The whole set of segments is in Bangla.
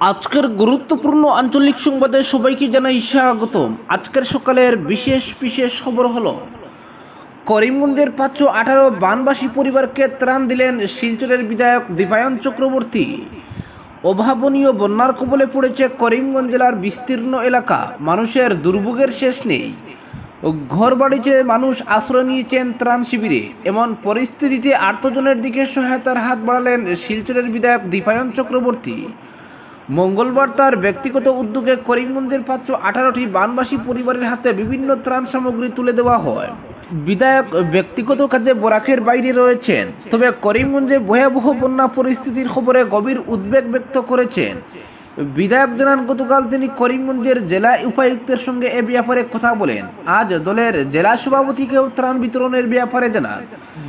আজকের গুরুত্বপূর্ণ আঞ্চলিক সংবাদে সবাইকে জানাই স্বাগতম। আজকের সকালের বিশেষ খবর হলো করিমগঞ্জের 518 বানবাসী পরিবারকে ত্রাণ দিলেন শিলচরের বিধায়ক দীপায়ন চক্রবর্তী। অভাবনীয় বন্যার কবলে পড়েছে করিমগঞ্জ জেলার বিস্তীর্ণ এলাকা, মানুষের দুর্ভোগের শেষ নেই। ঘরবাড়িতে মানুষ আশ্রয় নিয়েছেন ত্রাণ শিবিরে। এমন পরিস্থিতিতে আর্তজনের দিকে সহায়তার হাত বাড়ালেন শিলচরের বিধায়ক দীপায়ন চক্রবর্তী। মঙ্গলবার তার ব্যক্তিগত উদ্যোগে করিমগঞ্জের 518টি বানবাসী পরিবারের হাতে বিভিন্ন ত্রাণ সামগ্রী তুলে দেওয়া হয়। বিধায়ক ব্যক্তিগত কাজে বরাকের বাইরে রয়েছেন, তবে করিমগঞ্জে ভয়াবহ বন্যা পরিস্থিতির খবরে গভীর উদ্বেগ ব্যক্ত করেছেন। বিধায়ক জানান, গতকাল তিনি করিমগঞ্জের জেলা উপায়ুক্তের সঙ্গে এ ব্যাপারে কথা বলেন। আজ দলের জেলা সভাপতিকেও ত্রাণ বিতরণের ব্যাপারে জানান।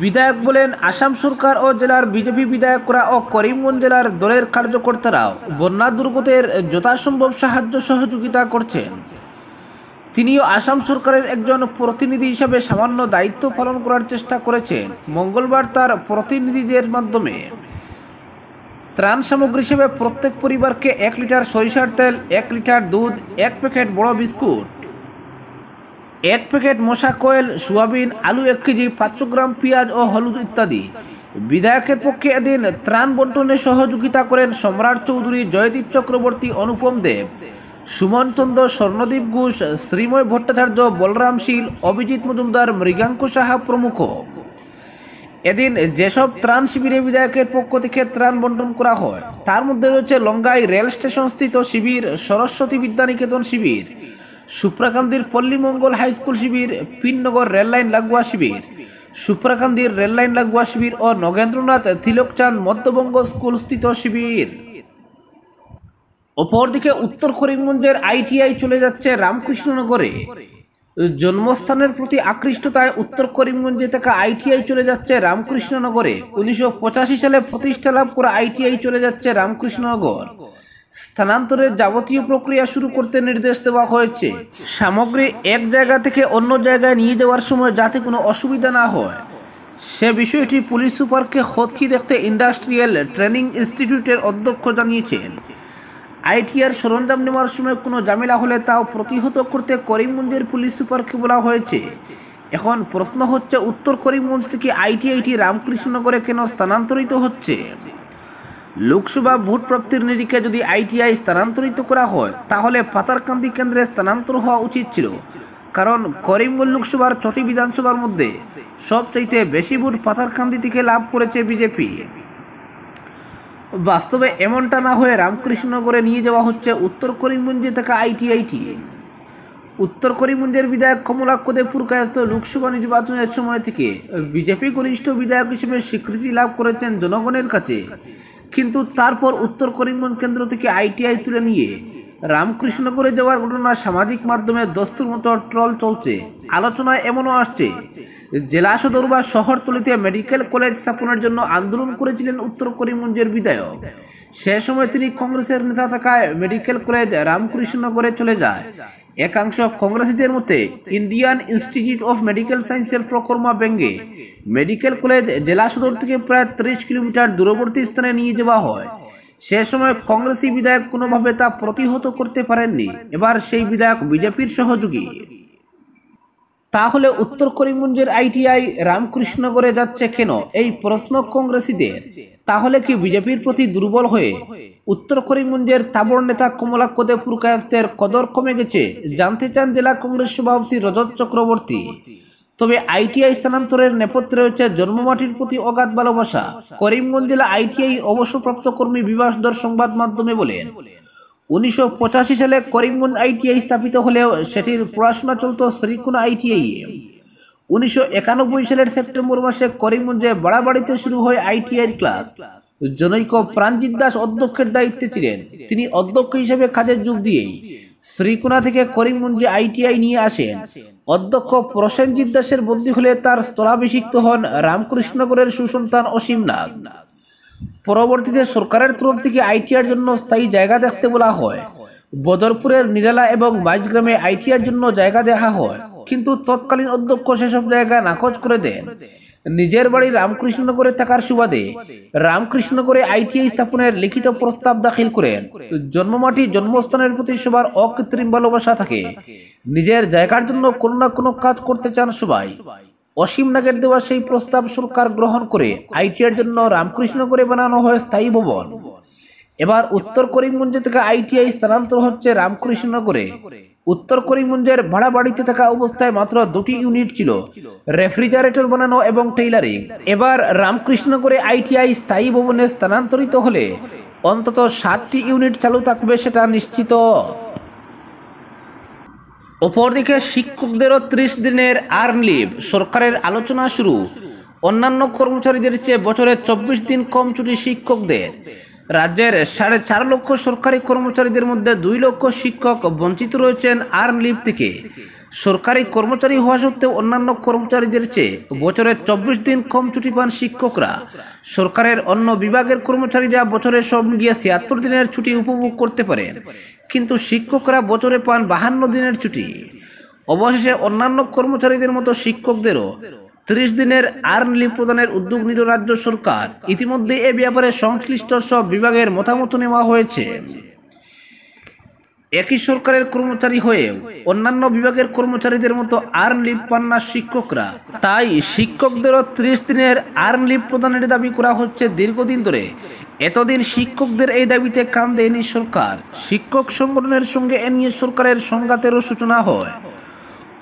বিধায়ক বলেন, আসাম সরকার ও জেলার বিজেপি বিধায়করা ও করিমগঞ্জ জেলার দলের কার্যকর্তারাও বন্যা দুর্গতের যথাসম্ভব সাহায্য সহযোগিতা করছেন। তিনিও আসাম সরকারের একজন প্রতিনিধি হিসাবে সামান্য দায়িত্ব পালন করার চেষ্টা করেছেন। মঙ্গলবার তার প্রতিনিধিদের মাধ্যমে ত্রাণ সামগ্রী হিসেবে প্রত্যেক পরিবারকে 1 লিটার সরিষার তেল, 1 লিটার দুধ, 1 প্যাকেট বড় বিস্কুট, 1 প্যাকেট মশা কয়েল, সোয়াবিন, আলু 1 কেজি, 500 গ্রাম পেঁয়াজ ও হলুদ ইত্যাদি। বিধায়কের পক্ষে এদিন ত্রাণ বন্টনে সহযোগিতা করেন সম্রাট চৌধুরী, জয়দীপ চক্রবর্তী, অনুপম দেব, সুমন চন্দ্র, স্বর্ণদীপ ঘোষ, শ্রীময় ভট্টাচার্য, বলরাম শীল, অভিজিৎ মজুমদার, মৃগাঙ্ক সাহা প্রমুখ। এদিন যেসব ত্রাণ শিবিরে বিধায়কের পক্ষ থেকে ত্রাণ বন্টন করা হয় তার মধ্যে রয়েছে লঙ্গাই রেল স্টেশন স্থিত শিবির, সরস্বতী বিদ্যানিকেতন শিবির, সুপ্রাকান্দির পল্লীমঙ্গল হাইস্কুল শিবির, পিননগর রেললাইন লাগোয়া শিবির, সুপ্রাকান্দির রেললাইন লাগোয়া শিবির ও নগেন্দ্রনাথ তিলকচাঁদ মধ্যবঙ্গ স্কুল স্থিত শিবির। অপরদিকে উত্তর করিমগঞ্জের আইটিআই চলে যাচ্ছে রামকৃষ্ণনগরে। জন্মস্থানের প্রতি আকৃষ্টতায় উত্তর করিমগঞ্জে থাকা আইটিআই চলে যাচ্ছে রামকৃষ্ণনগরে। 1985 সালে প্রতিষ্ঠা লাভ করা আইটিআই চলে যাচ্ছে রামকৃষ্ণনগর। স্থানান্তরের যাবতীয় প্রক্রিয়া শুরু করতে নির্দেশ দেওয়া হয়েছে। সামগ্রী এক জায়গা থেকে অন্য জায়গায় নিয়ে যাওয়ার সময় যাতে কোনো অসুবিধা না হয় সে বিষয়টি পুলিশ সুপারকে খতিয়ে দেখতে ইন্ডাস্ট্রিয়াল ট্রেনিং ইনস্টিটিউটের অধ্যক্ষ জানিয়েছেন। আইটিআর সরঞ্জাম নেওয়ার সময় কোনো ঝামেলা হলে তাও প্রতিহত করতে করিমগঞ্জের পুলিশ সুপারকে বলা হয়েছে। এখন প্রশ্ন হচ্ছে, উত্তর করিমগঞ্জ থেকে আইটিআইটি রামকৃষ্ণনগরে কেন স্থানান্তরিত হচ্ছে? লোকসভা ভোট প্রাপ্তির নিরিখে যদি আইটিআই স্থানান্তরিত করা হয় তাহলে পাতারকান্দি কেন্দ্রে স্থানান্তর হওয়া উচিত ছিল, কারণ করিমগঞ্জ লোকসভার 6টি বিধানসভার মধ্যে সবচাইতে বেশি ভোট পাতারকান্দি থেকে লাভ করেছে বিজেপি। বাস্তবে এমনটা না হয়ে রামকৃষ্ণনগরে নিয়ে যাওয়া হচ্ছে উত্তর করিমগঞ্জে থাকা আইটিআইটি। উত্তর করিমগঞ্জের বিধায়ক কমলাক্ষ দেব পুরকায়স্থ লোকসভা নির্বাচনের সময় থেকে বিজেপি ঘনিষ্ঠ বিধায়ক হিসেবে স্বীকৃতি লাভ করেছেন জনগণের কাছে, কিন্তু তারপর উত্তর করিমগঞ্জ কেন্দ্র থেকে আইটিআই তুলে নিয়ে রামকৃষ্ণনগরে যাওয়ার ঘটনা সামাজিক মাধ্যমে দস্তুর মতো ট্রল চলছে। আলোচনায় এমনও আসছে, জেলা সদর বা শহরতলিতে মেডিকেল কলেজ স্থাপনের জন্য আন্দোলন করেছিলেন উত্তর করিমগঞ্জের বিধায়ক। সে সময় তিনি কংগ্রেসের নেতা থাকায় মেডিকেল কলেজ রামকৃষ্ণনগরে চলে যায়। একাংশ কংগ্রেসীদের মতে ইন্ডিয়ান ইনস্টিটিউট অফ মেডিকেল সায়েন্সের প্রকর্মা ব্যঙ্গে মেডিকেল কলেজ জেলা সদর থেকে প্রায় 30 কিলোমিটার দূরবর্তী স্থানে নিয়ে যাওয়া হয়। সে সময় কংগ্রেসী বিধায়ক কোনোভাবে তা প্রতিহত করতে পারেননি। এবার সেই বিধায়ক বিজেপির সহযোগী। তাহলে উত্তর করিমগঞ্জের আইটিআই রামকৃষ্ণনগরে যাচ্ছে কেন, এই প্রশ্ন কংগ্রেসীদের। তাহলে কি বিজেপির প্রতি দুর্বল হয়ে উত্তর করিমগঞ্জের তাবড় নেতা কমলাক্ষ দেব পুরকায়স্থের কদর কমে গেছে, জানতে চান জেলা কংগ্রেস সভাপতি রজত চক্রবর্তী। তবে আইটিআই স্থানান্তরের নেপথ্যে রয়েছে জন্মমাটির প্রতি অগাধ ভালোবাসা। করিমগঞ্জ জেলা আইটিআই অবসরপ্রাপ্ত কর্মী বিভাস ধর সংবাদ মাধ্যমে বলেন, 1985 সালে করিমগঞ্জ আইটিআই স্থাপিত হলেও সেটির পড়াশোনা চলত শ্রীকোনা আইটিআই এ। 1991 সালের সেপ্টেম্বর মাসে করিমগঞ্জে বাড়াবাড়িতে শুরু হয় আইটিআই ক্লাস। জনৈক প্রাণজিৎ দাস অধ্যক্ষের দায়িত্বে ছিলেন। তিনি অধ্যক্ষ হিসেবে কাজে যোগ দিয়েই শ্রীকোনা থেকে করিমগঞ্জে আইটিআই নিয়ে আসেন। অধ্যক্ষ প্রসেনজিৎ দাসের বদলি হলে তার স্থলাভিষিক্ত হন রামকৃষ্ণনগরের সুসন্তান অসীম নাগ। পরবর্তীতে সরকারের তরফ থেকে আইটিআইয়ের জন্য স্থায়ী জায়গা দেখতে বলা হয়। বদরপুরের নিরালা এবং বাইশগ্রামে আইটিআইয়ের জন্য জায়গা দেখা হয়, কিন্তু তৎকালীন অধ্যক্ষ সেসব জায়গা নাকচ করে দেন। নিজের বাড়ি রামকৃষ্ণনগরে থাকার সুবাদে রামকৃষ্ণনগরে আইটিআই স্থাপনের লিখিত প্রস্তাব দাখিল করেন। জন্মমাটি জন্মস্থানের প্রতি সবার অকৃত্রিম ভালোবাসা থাকে, নিজের জায়গার জন্য কোনো না কোনো কাজ করতে চান সবাই। অসীম নাগের দেওয়া সেই প্রস্তাব সরকার গ্রহণ করে আইটিআইয়ের জন্য রামকৃষ্ণনগরে বানানো হয় স্থায়ী ভবন। এবার উত্তর করিমগঞ্জ থেকে আইটিআই স্থানান্তর হচ্ছে রামকৃষ্ণনগরে। উত্তর করিমগঞ্জের ভাড়া বাড়িতে থাকা অবস্থায় মাত্র 2টি ইউনিট ছিল, রেফ্রিজারেটর বানানো এবং টেইলারিং। এবার রামকৃষ্ণনগরে আইটিআই স্থায়ী ভবনে স্থানান্তরিত হলে অন্তত 7টি ইউনিট চালু থাকবে, সেটা নিশ্চিত। অপরদিকে শিক্ষকদেরও 30 দিনের আর্ন লিভ, সরকারের আলোচনা শুরু। অন্যান্য কর্মচারীদের চেয়ে বছরে 24 দিন কম ছুটি শিক্ষকদের। রাজ্যের 4.5 লক্ষ সরকারি কর্মচারীদের মধ্যে 2 লক্ষ শিক্ষক বঞ্চিত রয়েছেন আর্ন লিভ থেকে। সরকারি কর্মচারী হওয়া সত্ত্বেও অন্যান্য কর্মচারীদের চেয়ে বছরে 24 দিন কম ছুটি পান শিক্ষকরা। সরকারের অন্য বিভাগের কর্মচারীরা বছরে সব মিলিয়ে 76 দিনের ছুটি উপভোগ করতে পারেন, কিন্তু শিক্ষকরা বছরে পান 52 দিনের ছুটি। অবশেষে অন্যান্য কর্মচারীদের মতো শিক্ষকদেরও 30 দিনের আর্ন লিভ প্রদানের উদ্যোগ নিল রাজ্য সরকার। ইতিমধ্যে এ ব্যাপারে সংশ্লিষ্ট সব বিভাগের মতামত নেওয়া হয়েছে। একই সরকারের কর্মচারী হয়েও অন্যান্য বিভাগের কর্মচারীদের মতো আর্ন লিভ পান না শিক্ষকরা, তাই শিক্ষকদেরও 30 দিনের আর্ন লিভ প্রদানের দাবি করা হচ্ছে দীর্ঘদিন ধরে। এতদিন শিক্ষকদের এই দাবিতে কান দেয়নি সরকার। শিক্ষক সংগঠনের সঙ্গে এ নিয়ে সরকারের সংঘাতেরও সূচনা হয়।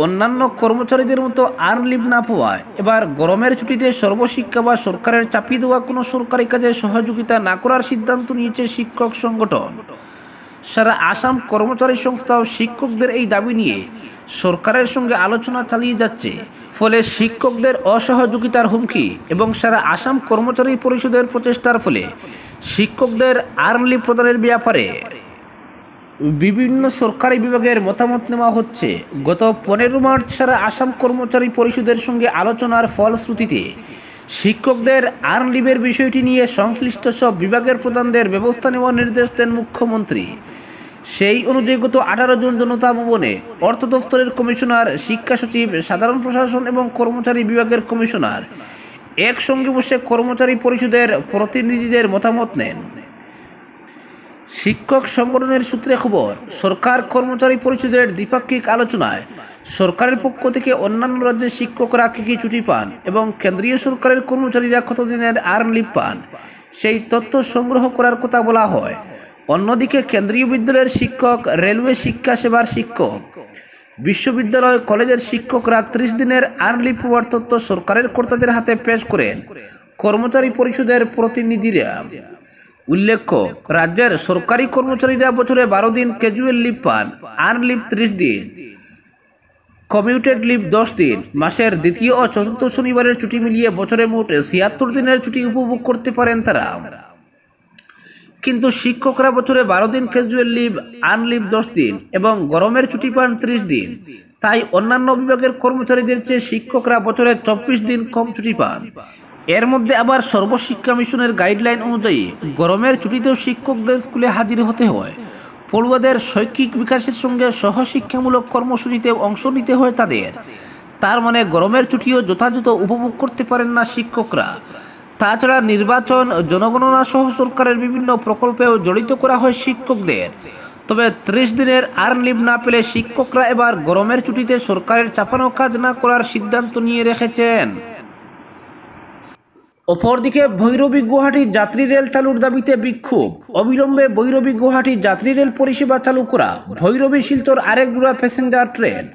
অন্যান্য কর্মচারীদের মতো আর্ন লিভ না পাওয়ায় এবার গরমের ছুটিতে সর্বশিক্ষা বা সরকারের চাপিয়ে দেওয়া কোনো সরকারি কাজে সহযোগিতা না করার সিদ্ধান্ত নিয়েছে শিক্ষক সংগঠন। সারা আসাম কর্মচারী সংস্থাও শিক্ষকদের এই দাবি নিয়ে সরকারের সঙ্গে আলোচনা চালিয়ে যাচ্ছে। ফলে শিক্ষকদের অসহযোগিতার হুমকি এবং সারা আসাম কর্মচারী পরিষদের প্রচেষ্টার ফলে শিক্ষকদের আর্ন লিভ প্রদানের ব্যাপারে বিভিন্ন সরকারি বিভাগের মতামত নেওয়া হচ্ছে। গত 15 মার্চ সারা আসাম কর্মচারী পরিষদের সঙ্গে আলোচনার ফলশ্রুতিতে শিক্ষকদের আর্ন লিভের বিষয়টি নিয়ে সংশ্লিষ্ট সব বিভাগের প্রধানদের ব্যবস্থা নেওয়ার নির্দেশ দেন মুখ্যমন্ত্রী। সেই অনুযায়ী গত 18 জুন জনতা ভবনে অর্থ দফতরের কমিশনার, শিক্ষা সচিব, সাধারণ প্রশাসন এবং কর্মচারী বিভাগের কমিশনার একসঙ্গে বসে কর্মচারী পরিষদের প্রতিনিধিদের মতামত নেন। শিক্ষক সংগঠনের সূত্রে খবর, সরকার কর্মচারী পরিষদের দ্বিপাক্ষিক আলোচনায় সরকারের পক্ষ থেকে অন্যান্য রাজ্যের শিক্ষকরা কী ছুটি পান এবং কেন্দ্রীয় সরকারের কর্মচারীরা কতদিনের আর্ন লিভ পান সেই তথ্য সংগ্রহ করার কথা বলা হয়। অন্যদিকে কেন্দ্রীয় বিদ্যালয়ের শিক্ষক, রেলওয়ে শিক্ষা সেবার শিক্ষক, বিশ্ববিদ্যালয় কলেজের শিক্ষকরা 30 দিনের আর্ন লিভ পাওয়ার তথ্য সরকারের কর্তাদের হাতে পেশ করেন কর্মচারী পরিষদের প্রতিনিধিরা। উল্লেখ্য, রাজ্যের সরকারি কর্মচারীরা বছরে 12 দিন ক্যাজুয়াল লিভ পান, আর্ন লিভ 30 দিন, কমিউটেড লিভ 10 দিন। মাসের দ্বিতীয় ও চতুর্থ শনিবারের ছুটি মিলিয়ে বছরে মোট 76 দিনের ছুটি উপভোগ করতে পারেন তারা। কিন্তু শিক্ষকরা বছরে 12 দিন ক্যাজুয়াল লিভ, আর্ন লিভ 10 দিন এবং গরমের ছুটি পান 30 দিন। তাই অন্যান্য বিভাগের কর্মচারীদের চেয়ে শিক্ষকরা বছরে 24 দিন কম ছুটি পান। এর মধ্যে আবার সর্বশিক্ষা মিশনের গাইডলাইন অনুযায়ী গরমের ছুটিতেও শিক্ষকদের স্কুলে হাজির হতে হয়। পড়ুয়াদের শৈক্ষিক বিকাশের সঙ্গে সহশিক্ষামূলক কর্মসূচিতে অংশ নিতে হয় তাদের। তার মানে গরমের ছুটিও যথাযথ উপভোগ করতে পারেন না শিক্ষকরা। তাছাড়া নির্বাচন, জনগণনা সহ সরকারের বিভিন্ন প্রকল্পেও জড়িত করা হয় শিক্ষকদের। তবে 30 দিনের আর্ন লিভ না পেলে শিক্ষকরা এবার গরমের ছুটিতে সরকারের চাপানো কাজ না করার সিদ্ধান্ত নিয়ে রেখেছেন। অপরদিকে ভৈরবী গুয়াহাটি যাত্রী রেল চালুর দাবিতে বিক্ষোভ। অবিলম্বে ভৈরবী গুয়াহাটি যাত্রী রেল পরিষেবা চালু করা। ভৈরবী শিলচর আরেকগুড়া প্যাসেঞ্জার ট্রেন।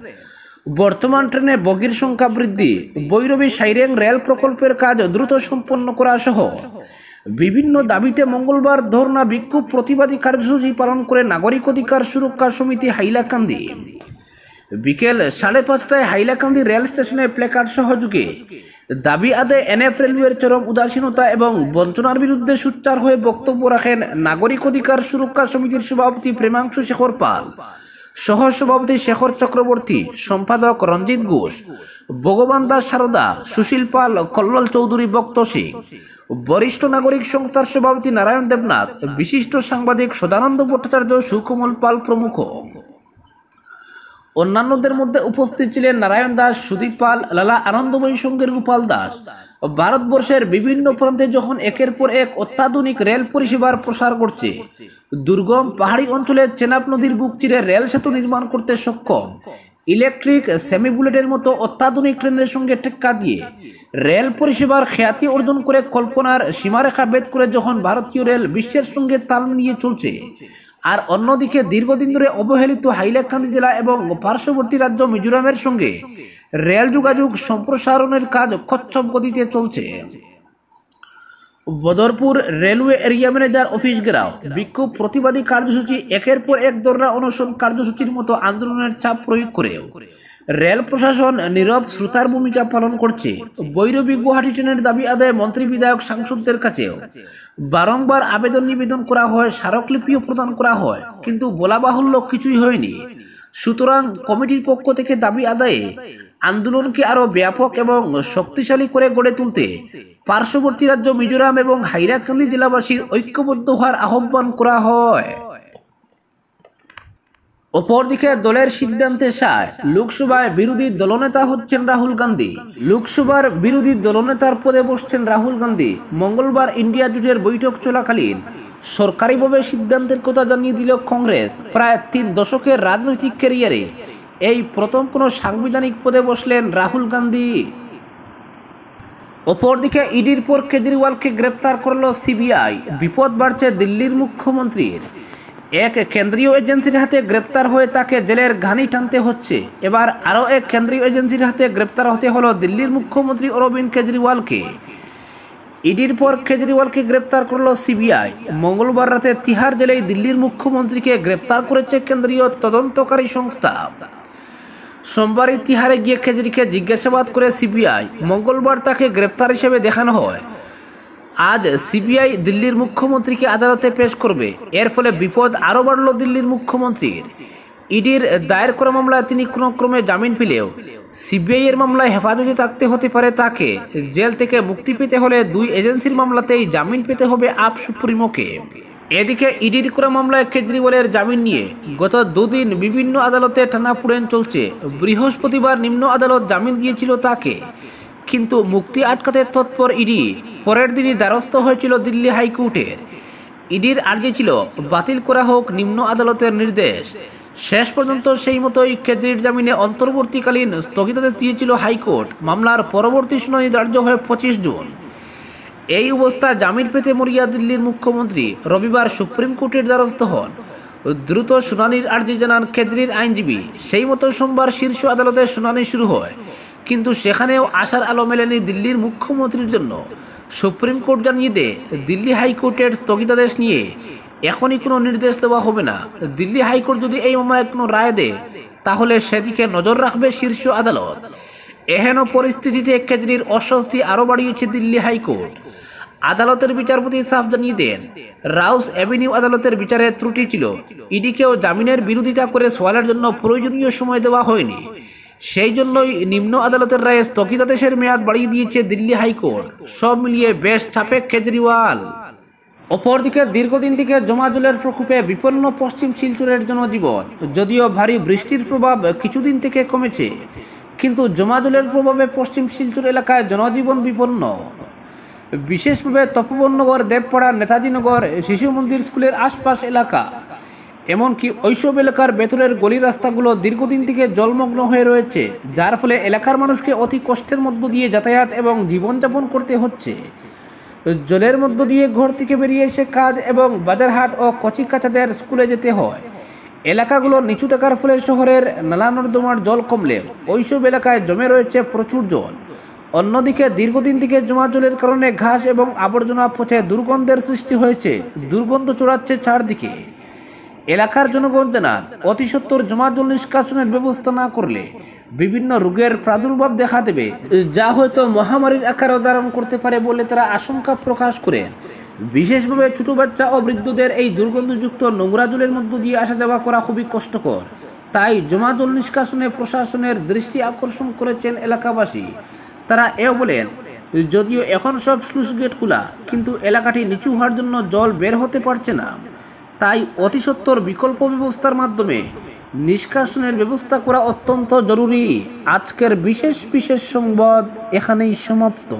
বর্তমান ট্রেনে বগির সংখ্যা বৃদ্ধি, ভৈরবী সাইরেং রেল প্রকল্পের কাজ দ্রুত সম্পন্ন করা সহ বিভিন্ন দাবিতে মঙ্গলবার ধর্ণা, বিক্ষোভ, প্রতিবাদী কার্যসূচি পালন করে নাগরিক অধিকার সুরক্ষা সমিতি হাইলাকান্দি। বিকেল 5:30টায় হাইলাকান্দি রেল স্টেশনে প্ল্যাকার্ড সহযোগে দাবি আদায় এনএফ রেলওয়ের চরম উদাসীনতা এবং বঞ্চনার বিরুদ্ধে সোচ্চার হয়ে বক্তব্য রাখেন নাগরিক অধিকার সুরক্ষা সমিতির সভাপতি প্রেমাংশু শেখর পাল, সহ সভাপতি শেখর চক্রবর্তী, সম্পাদক রঞ্জিত ঘোষ, ভগবান দাস সারদা, সুশীল পাল, কল্লোল চৌধুরী, বক্ত সিং, বরিষ্ঠ নাগরিক সংস্থার সভাপতি নারায়ণ দেবনাথ, বিশিষ্ট সাংবাদিক সদানন্দ ভট্টাচার্য, সুকমল পাল প্রমুখ। অন্যান্যদের মধ্যে উপস্থিত ছিলেন নারায়ণ দাস, সুদীপ পাল, লালা আনন্দময়ী সংঘের গোপাল দাস, ভারতবর্ষের বিভিন্ন প্রান্তে যখন একের পর এক অত্যাধুনিক রেল পরিষেবার প্রসার করছে, দুর্গম পাহাড়ি অঞ্চলে চেনাব নদীর বুক চিরে রেল সেতু নির্মাণ করতে সক্ষম, ইলেকট্রিক সেমি বুলেটের মতো অত্যাধুনিক ট্রেনের সঙ্গে টেক্কা দিয়ে রেল পরিষেবার খ্যাতি অর্জন করে কল্পনার সীমারেখা ভেদ করে যখন ভারতীয় রেল বিশ্বের সঙ্গে তাল নিয়ে চলছে, আর অন্যদিকে দীর্ঘদিন ধরে অবহেলিত হাইলাকান্দি জেলা এবং পার্শ্ববর্তী রাজ্য মিজোরামের সঙ্গে রেল যোগাযোগ সম্প্রসারণের কাজ কচ্ছপ গতিতে চলছে। Badarpur railway area manager office ঘেরাও, বিক্ষোভ প্রতিবাদী কার্যসূচি, একের পর এক ধর্ণা অনশন কার্যসূচির মতো আন্দোলনের চাপ প্রয়োগ করেও রেল প্রশাসন নীরব শ্রোতার ভূমিকা পালন করছে। বৈরবী গুয়াহাটি ট্রেনের দাবি আদায়ে মন্ত্রী বিধায়ক সাংসদদের কাছেও বারংবার আবেদন নিবেদন করা হয়, স্মারকলিপিও প্রদান করা হয়, কিন্তু বলা বাহুল্য কিছুই হয়নি। সুতরাং কমিটির পক্ষ থেকে দাবি আদায়ে আন্দোলনকে আরো ব্যাপক এবং শক্তিশালী করে গড়ে তুলতে পার্শ্ববর্তী রাজ্য মিজোরাম এবং হাইলাকান্দি জেলাবাসীর ঐক্যবদ্ধ হওয়ার আহ্বান করা হয়। অপরদিকে দলের সিদ্ধান্তে সায়, লোকসভায় বিরোধী দলনেতা হচ্ছেন রাহুল গান্ধী। লোকসভার বিরোধী দলনেতার পদে বসছেন রাহুল গান্ধী। মঙ্গলবার ইন্ডিয়া জোটের বৈঠক চলাকালীন সরকারিভাবে সিদ্ধান্তের কথা জানিয়ে দিল কংগ্রেস। প্রায় 3 দশকের রাজনৈতিক ক্যারিয়ারে এই প্রথম কোনো সাংবিধানিক পদে বসলেন রাহুল গান্ধী। অপরদিকে ইডির পর কেজরিওয়ালকে গ্রেপ্তার করল সিবিআই। বিপদ বাড়ছে দিল্লির মুখ্যমন্ত্রীর। এক কেন্দ্রীয় এজেন্সির হাতে গ্রেপ্তার হয়ে তাকে জেলের ঘানি টানতে হচ্ছে। এবার আরও এক কেন্দ্রীয় এজেন্সির হাতে গ্রেপ্তার হতে হলো দিল্লির মুখ্যমন্ত্রী অরবিন্দ কেজরিওয়ালকে। ইডির পর কেজরিওয়ালকে গ্রেপ্তার করল সিবিআই। মঙ্গলবার রাতে তিহার জেলায় দিল্লির মুখ্যমন্ত্রীকে গ্রেপ্তার করেছে কেন্দ্রীয় তদন্তকারী সংস্থা। সোমবার তিহারে গিয়ে কেজরিকে জিজ্ঞাসাবাদ করে সিবিআই। মঙ্গলবার তাকে গ্রেপ্তার হিসেবে দেখানো হয়। আজ সিবিআই দিল্লির মুখ্যমন্ত্রীকে আদালতে পেশ করবে। এর ফলে বিপদ আরও বাড়ল দিল্লির মুখ্যমন্ত্রীর। ইডির দায়ের করা মামলায় তিনি কোনো ক্রমে জামিন পেলেও সিবিআই এর মামলায় হেফাজতে থাকতে হতে পারে তাকে। জেল থেকে মুক্তি পেতে হলে 2 এজেন্সির মামলাতেই জামিন পেতে হবে আপ সুপ্রিমোকে। এদিকে ইডির করা মামলায় কেজরিওয়ালের জামিন নিয়ে গত 2 দিন বিভিন্ন আদালতে টানাপোড়েন চলছে। বৃহস্পতিবার নিম্ন আদালত জামিন দিয়েছিল তাকে, কিন্তু মুক্তি আটকাতে তৎপর ইডি পরের দিনই দ্বারস্থ হয়েছিল দিল্লি হাইকোর্টের। ইডির আর্জি ছিল বাতিল করা হোক নিম্ন আদালতের নির্দেশ। শেষ পর্যন্ত সেই মতোই কেজরির জামিনে অন্তর্বর্তীকালীন স্থগিতাদেশ দিয়েছিল হাইকোর্ট। মামলার পরবর্তী শুনানি ধার্য হয় 25 জুন। এই অবস্থায় জামিন পেতে মরিয়া দিল্লির মুখ্যমন্ত্রী রবিবার সুপ্রিম কোর্টের দ্বারস্থ হন। দ্রুত শুনানির আর্জি জানান কেজরির আইনজীবী। সেই মতো সোমবার শীর্ষ আদালতে শুনানি শুরু হয়, কিন্তু সেখানেও আশার আলো মেলেনি দিল্লির মুখ্যমন্ত্রীর জন্য। সুপ্রিম কোর্ট জানিয়ে দেয়, দিল্লি হাইকোর্টের স্থগিতাদেশ নিয়ে এখনই কোনো নির্দেশ দেওয়া হবে না। দিল্লি হাইকোর্ট যদি এই মামলায় কোনো রায় দেয় তাহলে সেদিকে নজর রাখবে শীর্ষ আদালত। এহেন পরিস্থিতিতে কেজরির অস্বস্তি আরও বাড়িয়েছে দিল্লি হাইকোর্ট। আদালতের বিচারপতি সাফ জানিয়ে দেন, রাউস অ্যাভিনিউ আদালতের বিচারে ত্রুটি ছিল। ইডিকেও জামিনের বিরোধিতা করে সওয়ালের জন্য প্রয়োজনীয় সময় দেওয়া হয়নি। সেই জন্যই নিম্ন আদালতের রায়ে স্থগিতাদেশের মেয়াদ বাড়িয়ে দিয়েছে দিল্লি হাইকোর্ট। সব মিলিয়ে বেশ চাপে কেজরিওয়াল। অপরদিকে দীর্ঘদিন থেকে জমাজলের প্রকোপে বিপন্ন পশ্চিম শিলচরের জনজীবন। যদিও ভারী বৃষ্টির প্রভাব কিছুদিন থেকে কমেছে, কিন্তু জমাজলের প্রভাবে পশ্চিম শিলচর এলাকায় জনজীবন বিপন্ন। বিশেষভাবে তপবননগর, দেবপাড়া, নেতাজিনগর, শিশু মন্দির স্কুলের আশপাশ এলাকা, এমনকি ওইসব এলাকার ভেতরের গলি রাস্তাগুলো দীর্ঘদিন থেকে জলমগ্ন হয়ে রয়েছে, যার ফলে এলাকার মানুষকে অতি কষ্টের মধ্য দিয়ে যাতায়াত এবং জীবনযাপন করতে হচ্ছে। জলের মধ্য দিয়ে ঘর থেকে বেরিয়ে এসে কাজ এবং বাজারহাট ও কচিকাচাদের স্কুলে যেতে হয়। এলাকাগুলো নিচু থাকার ফলে শহরের নালা নর্দমার জল কমলে ওইসব এলাকায় জমে রয়েছে প্রচুর জল। অন্যদিকে দীর্ঘদিন থেকে জমা জলের কারণে ঘাস এবং আবর্জনা পচে দুর্গন্ধের সৃষ্টি হয়েছে। দুর্গন্ধ ছড়াচ্ছে চারদিকে। এলাকার জনগণ জানান, অতি সত্বর জমা জল নিষ্কাশনের ব্যবস্থা না করলে বিভিন্ন রোগের প্রাদুর্ভাব দেখা দেবে, যা হয়তো মহামারীর আকার ধারণ করতে পারে বলে তারা আশঙ্কা প্রকাশ করেন। বিশেষভাবে ছোট বাচ্চা ও বৃদ্ধদের এই দুর্গন্ধযুক্ত নোংরা জলের মধ্য দিয়ে আসা যাওয়া করা খুবই কষ্টকর। তাই জমা জল নিষ্কাশনে প্রশাসনের দৃষ্টি আকর্ষণ করেছেন এলাকাবাসী। তারা এও বলেন, যদিও এখন সব স্লুইস গেট খোলা, কিন্তু এলাকাটি নিচু হওয়ার জন্য জল বের হতে পারছে না। তাই অতি সত্বর বিকল্প ব্যবস্থার মাধ্যমে নিষ্কাশনের ব্যবস্থা করা অত্যন্ত জরুরি। আজকের বিশেষ সংবাদ এখানেই সমাপ্ত।